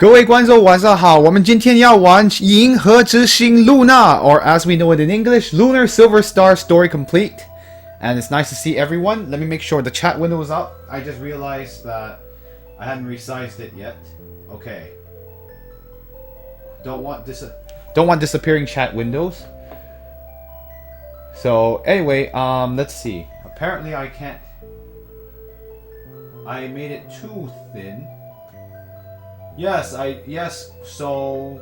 各位观众晚上好，我们今天要玩银河之星 Lunar, or as we know it in English, Lunar Silver Star Story Complete. And it's nice to see everyone. Let me make sure the chat window is up. I just realized that I hadn't resized it yet. Okay. Don't want disappearing chat windows. So anyway, let's see. Apparently I can't. I made it too thin. Yes, so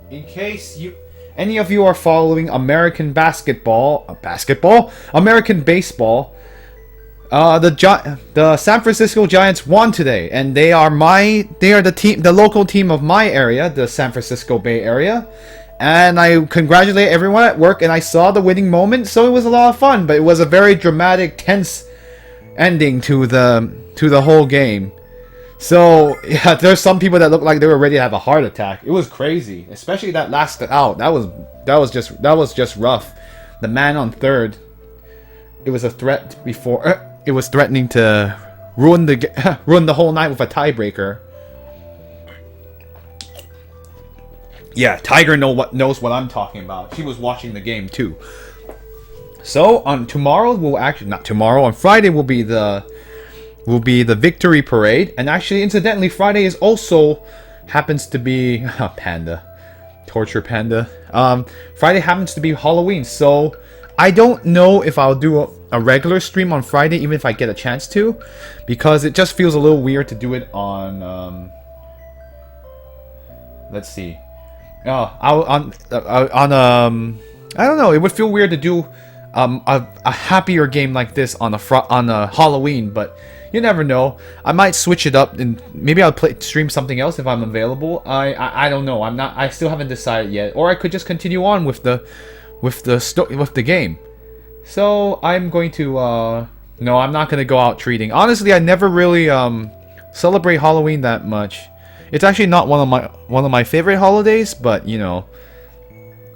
in case any of you are following American American baseball, the San Francisco Giants won today, and they are the local team of my area, the San Francisco Bay Area. And I congratulate everyone at work, and I saw the winning moment, so it was a lot of fun, but it was a very dramatic, tense ending to the whole game. So yeah, there's some people that look like they were ready to have a heart attack. It was crazy, especially that last out. That was just rough. The man on third, it was a threat before. It was threatening to ruin the whole night with a tiebreaker. Yeah, Tiger knows what I'm talking about. She was watching the game too. So on tomorrow, on Friday will be the victory parade, and actually incidentally Friday is also happens to be torture panda. Friday happens to be Halloween, so I don't know if I'll do a regular stream on Friday, even if I get a chance to, because it just feels a little weird to do it on let's see, I don't know, it would feel weird to do a happier game like this on a Halloween, but you never know. I might switch it up and maybe I'll stream something else if I'm available. I don't know. I still haven't decided yet. Or I could just continue on with the game. So I'm going to no, I'm not going to go out treating. Honestly, I never really celebrate Halloween that much. It's actually not one of my favorite holidays, but you know,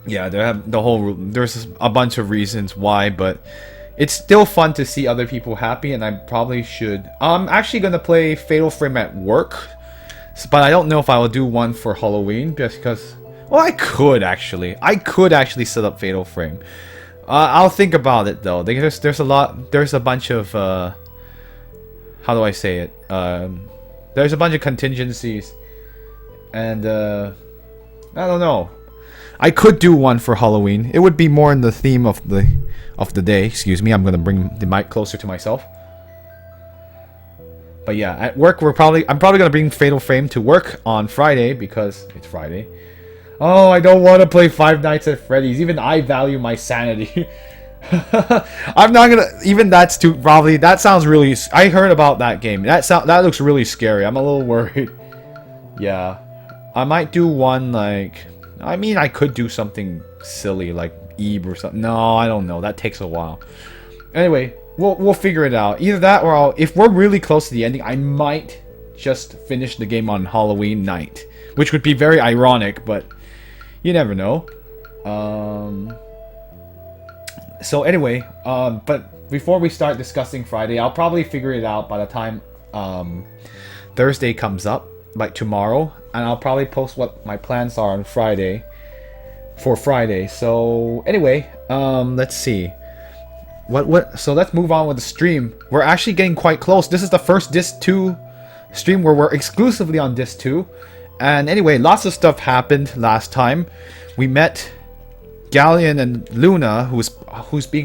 yeah, there's a bunch of reasons why, but it's still fun to see other people happy, and I probably should. I'm actually gonna play Fatal Frame at work, but I don't know if I will do one for Halloween, just because. Well, I could actually set up Fatal Frame. I'll think about it though. There's a bunch of how do I say it? There's a bunch of contingencies, and I don't know. I could do one for Halloween. It would be more in the theme of the day. Excuse me, I'm gonna bring the mic closer to myself. But yeah, at work I'm probably gonna bring Fatal Frame to work on Friday because it's Friday. Oh, I don't want to play Five Nights at Freddy's. Even I value my sanity. I'm not gonna. Even that's too probably. That sounds really. I heard about that game. That looks really scary. I'm a little worried. Yeah, I might do one like. I mean, I could do something silly like Eve or something. No, I don't know. That takes a while. Anyway, we'll figure it out. Either that or if we're really close to the ending, I might just finish the game on Halloween night, which would be very ironic, but you never know. So anyway, but before we start discussing Friday, I'll probably figure it out by the time Thursday comes up, like tomorrow. And I'll probably post what my plans are on Friday. For Friday. So anyway, let's see. So let's move on with the stream. We're actually getting quite close. This is the first Disc 2 stream where we're exclusively on Disc 2. And anyway, lots of stuff happened last time. We met Galleon and Luna, who's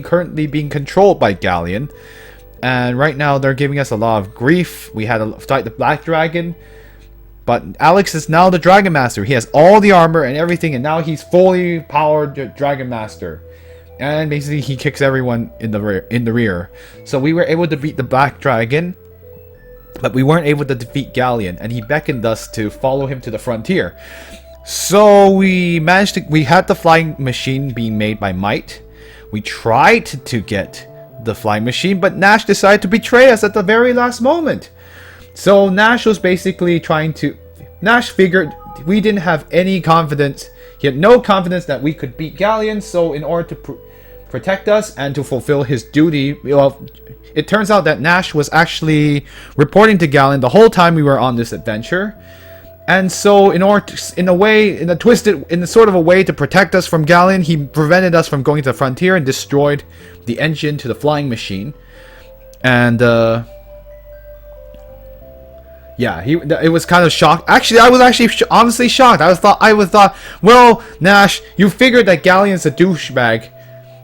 currently being controlled by Galleon. And right now they're giving us a lot of grief. We had to fight the Black Dragon. But Alex is now the Dragon Master. He has all the armor and everything, and now he's fully powered Dragon Master. And basically, he kicks everyone in the rear. So we were able to beat the Black Dragon, but we weren't able to defeat Galleon, and he beckoned us to follow him to the frontier. So we had the flying machine being made by Might. We tried to get the flying machine, but Nash decided to betray us at the very last moment. So Nash was basically Nash figured we didn't have any confidence. He had no confidence that we could beat Galleon, so in order to protect us and to fulfill his duty, well, it turns out that Nash was actually reporting to Galleon the whole time we were on this adventure. And so, in order, in a sort of a way to protect us from Galleon, he prevented us from going to the frontier and destroyed the engine to the flying machine. And yeah, it was kind of shocked. Actually, I was honestly shocked. I thought, well, Nash, you figured that Galleon's a douchebag.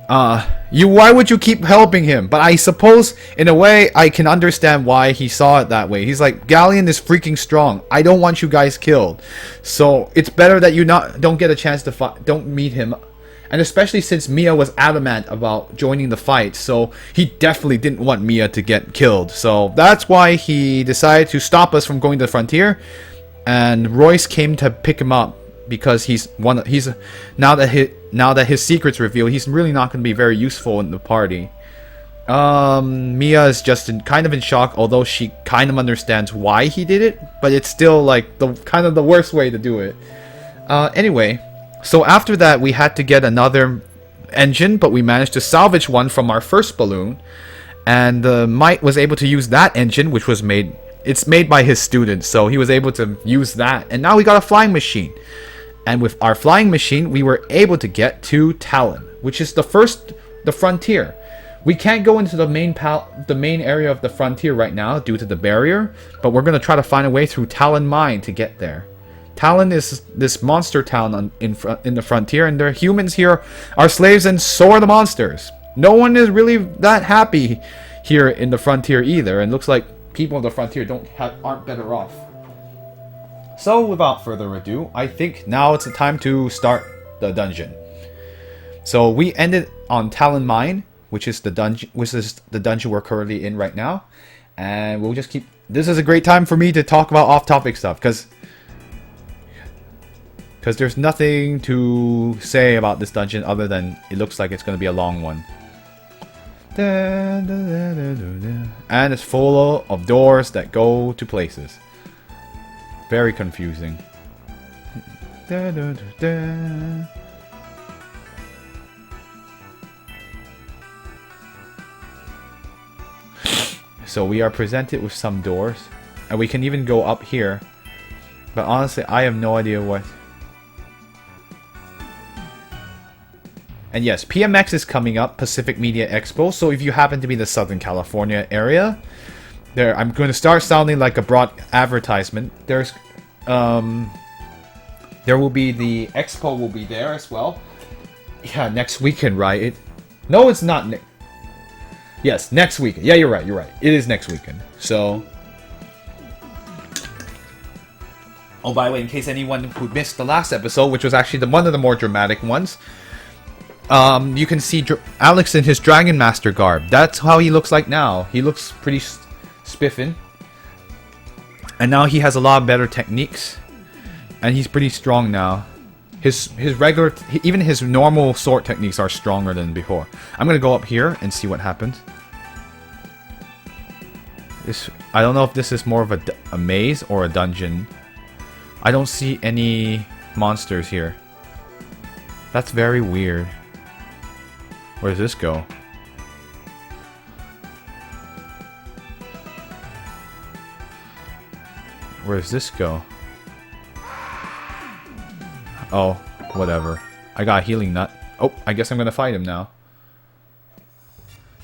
Why would you keep helping him? But I suppose, in a way, I can understand why he saw it that way. He's like, Galleon is freaking strong. I don't want you guys killed. So, it's better that you don't get a chance to don't meet him. And especially since Mia was adamant about joining the fight. So, he definitely didn't want Mia to get killed. So, that's why he decided to stop us from going to the frontier. And Royce came to pick him up. Because now that his secret's revealed, he's really not going to be very useful in the party. Mia is just kind of in shock, although she kind of understands why he did it, but it's still like the worst way to do it. Anyway, so after that we had to get another engine, but we managed to salvage one from our first balloon, and Mike was able to use that engine, which was made by his students, so he was able to use that, and now we got a flying machine. And with our flying machine, we were able to get to Talon, which is the frontier. We can't go into the main area of the frontier right now due to the barrier, but we're going to try to find a way through Talon Mine to get there. Talon is this monster town in the frontier, and the humans here are slaves, and so are the monsters. No one is really that happy here in the frontier either, and looks like people of the frontier aren't better off. So, without further ado, I think now it's the time to start the dungeon. So, we ended on Talon Mine, which is the dungeon we're currently in right now. And we'll just keep... This is a great time for me to talk about off-topic stuff, because there's nothing to say about this dungeon other than it looks like it's going to be a long one. And it's full of doors that go to places. Very confusing. So we are presented with some doors, and we can even go up here. But honestly, I have no idea what. And yes, PMX is coming up, Pacific Media Expo. So if you happen to be in the Southern California area, I'm going to start sounding like a broad advertisement. There will be the expo will be there as well. Yeah, next weekend, right? No, it's not. Yes, next weekend. Yeah, you're right. It is next weekend. So, oh, by the way, in case anyone who missed the last episode, which was actually one of the more dramatic ones, you can see Alex in his Dragon Master garb. That's how he looks like now. He looks pretty spiffin'. And now he has a lot better techniques. And he's pretty strong now. Even his normal sword techniques are stronger than before. I'm gonna go up here and see what happens. I don't know if this is more of a maze or a dungeon. I don't see any monsters here. That's very weird. Where does this go? Where does this go? Oh, whatever. I got a healing nut. Oh, I guess I'm gonna fight him now.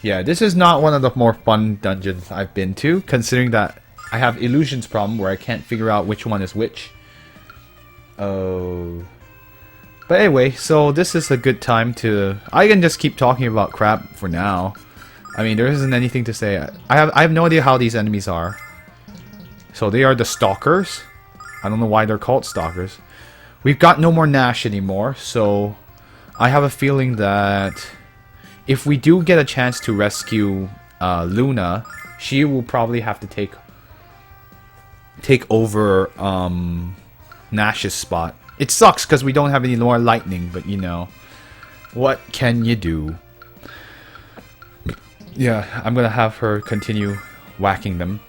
Yeah, this is not one of the more fun dungeons I've been to, considering that I have illusions problem where I can't figure out which one is which. Oh. But anyway, so this is a good time to... I can just keep talking about crap for now. I mean, there isn't anything to say. I have no idea how these enemies are. So they are the stalkers. I don't know why they're called stalkers. We've got no more Nash anymore, so I have a feeling that if we do get a chance to rescue Luna, she will probably have to take over Nash's spot. It sucks because we don't have any more lightning, but you know, what can you do? Yeah, I'm gonna have her continue whacking them.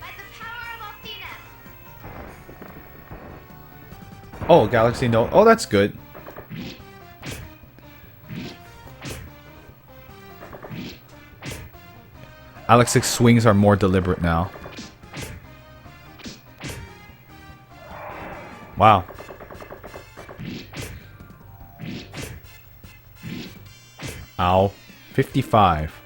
Oh, Galaxy Note. Oh, that's good. Alex's swings are more deliberate now. Wow. Ow. 55.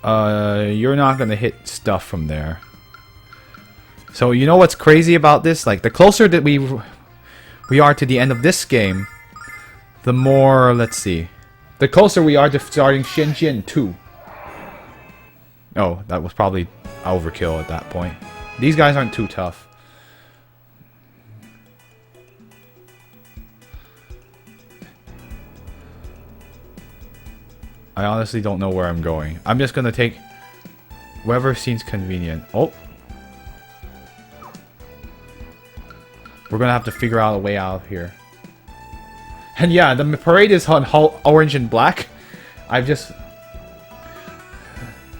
You're not gonna hit stuff from there. So you know what's crazy about this? Like, the closer that we are to the end of this game, the more, let's see, the closer we are to starting Shenzhen 2. Oh, that was probably overkill at that point. These guys aren't too tough. I honestly don't know where I'm going. I'm just gonna take wherever seems convenient. Oh. We're gonna have to figure out a way out here. And yeah, the parade is on orange and black. I've just...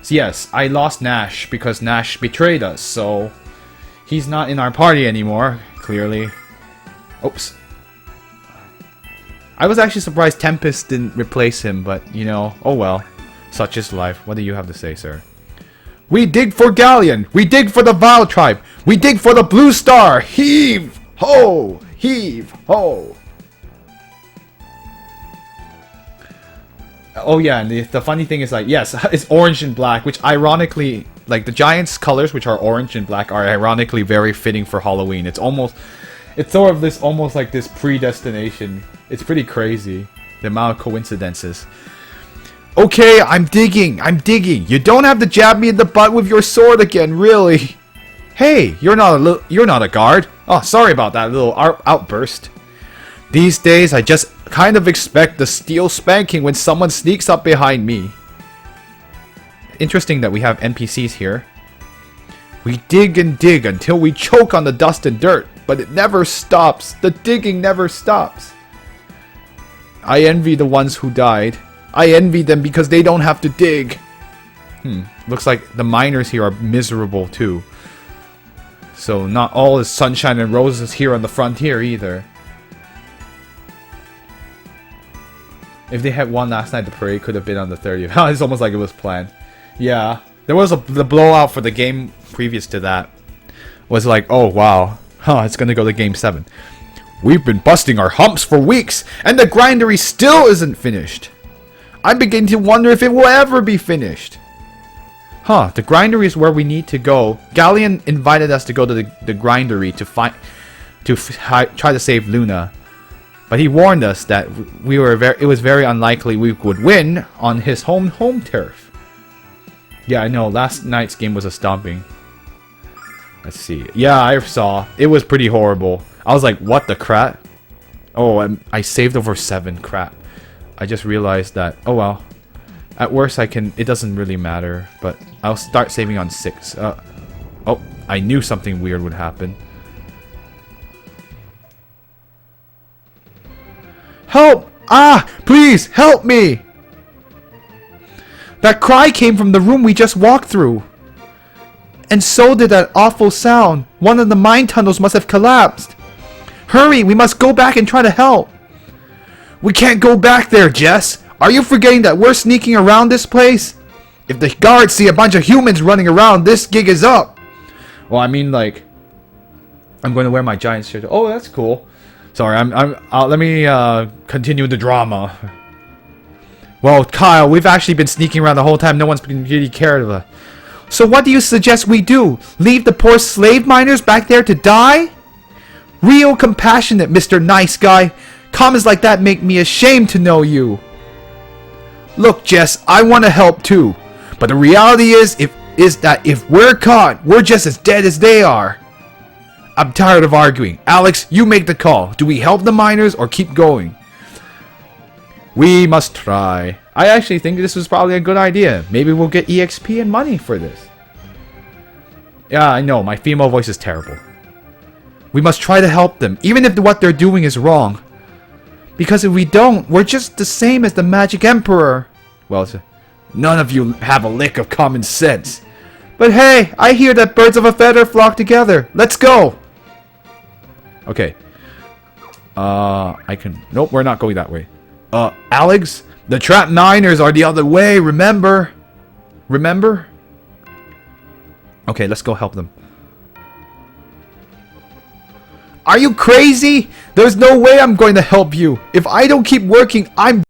Yes, I lost Nash because Nash betrayed us, so... He's not in our party anymore, clearly. Oops. I was actually surprised Tempest didn't replace him, but, you know, oh well. Such is life. What do you have to say, sir? We dig for Galleon! We dig for the Vile Tribe! We dig for the Blue Star! Heave! Ho! Heave! Ho! Oh yeah, and the funny thing is, like, yes, it's orange and black, which ironically, like, the Giants' colors, which are orange and black, are ironically very fitting for Halloween. It's almost, it's sort of this, almost like this predestination. It's pretty crazy, the amount of coincidences. Okay, I'm digging. You don't have to jab me in the butt with your sword again, really. Hey, you're not a guard. Oh, sorry about that little outburst. These days, I just kind of expect the steel spanking when someone sneaks up behind me. Interesting that we have NPCs here. We dig and dig until we choke on the dust and dirt, but it never stops. The digging never stops. I envy the ones who died. I envy them because they don't have to dig. Looks like the miners here are miserable too. So not all is sunshine and roses here on the frontier either. If they had won last night, the parade could have been on the 30th. It's almost like it was planned. Yeah. There was the blowout for the game previous to that. Was like, oh wow. It's gonna go to game 7. We've been busting our humps for weeks, and the grindery still isn't finished. I'm beginning to wonder if it will ever be finished. The grindery is where we need to go. Galleon invited us to go to the grindery to try to save Luna. But he warned us that it was very unlikely we would win on his home turf. Yeah, I know. Last night's game was a stomping. Let's see. Yeah, I saw. It was pretty horrible. I was like, what the crap? Oh, I saved over 7. Crap. I just realized that. Oh well. At worst, it doesn't really matter. But I'll start saving on 6. Oh, I knew something weird would happen. Help! Please, help me! That cry came from the room we just walked through. And so did that awful sound. One of the mine tunnels must have collapsed. Hurry, we must go back and try to help. We can't go back there, Jess. Are you forgetting that we're sneaking around this place? If the guards see a bunch of humans running around, this gig is up. Well, I mean, like, I'm going to wear my giant shirt. Oh, that's cool. Sorry, let me continue the drama. Well, Kyle, we've actually been sneaking around the whole time. No one's been really cared of us. So what do you suggest we do? Leave the poor slave miners back there to die? Real compassionate, Mr. Nice Guy. Comments like that make me ashamed to know you. Look, Jess, I want to help too. But the reality is that if we're caught, we're just as dead as they are. I'm tired of arguing. Alex, you make the call. Do we help the miners or keep going? We must try. I actually think this was probably a good idea. Maybe we'll get EXP and money for this. Yeah, I know. My female voice is terrible. We must try to help them, even if what they're doing is wrong. Because if we don't, we're just the same as the Magic Emperor. Well, none of you have a lick of common sense. But hey, I hear that birds of a feather flock together. Let's go. Okay. Nope, we're not going that way. Alex, the trapped miners are the other way, remember? Remember? Okay, let's go help them. Are you crazy? There's no way I'm going to help you. If I don't keep working, I'm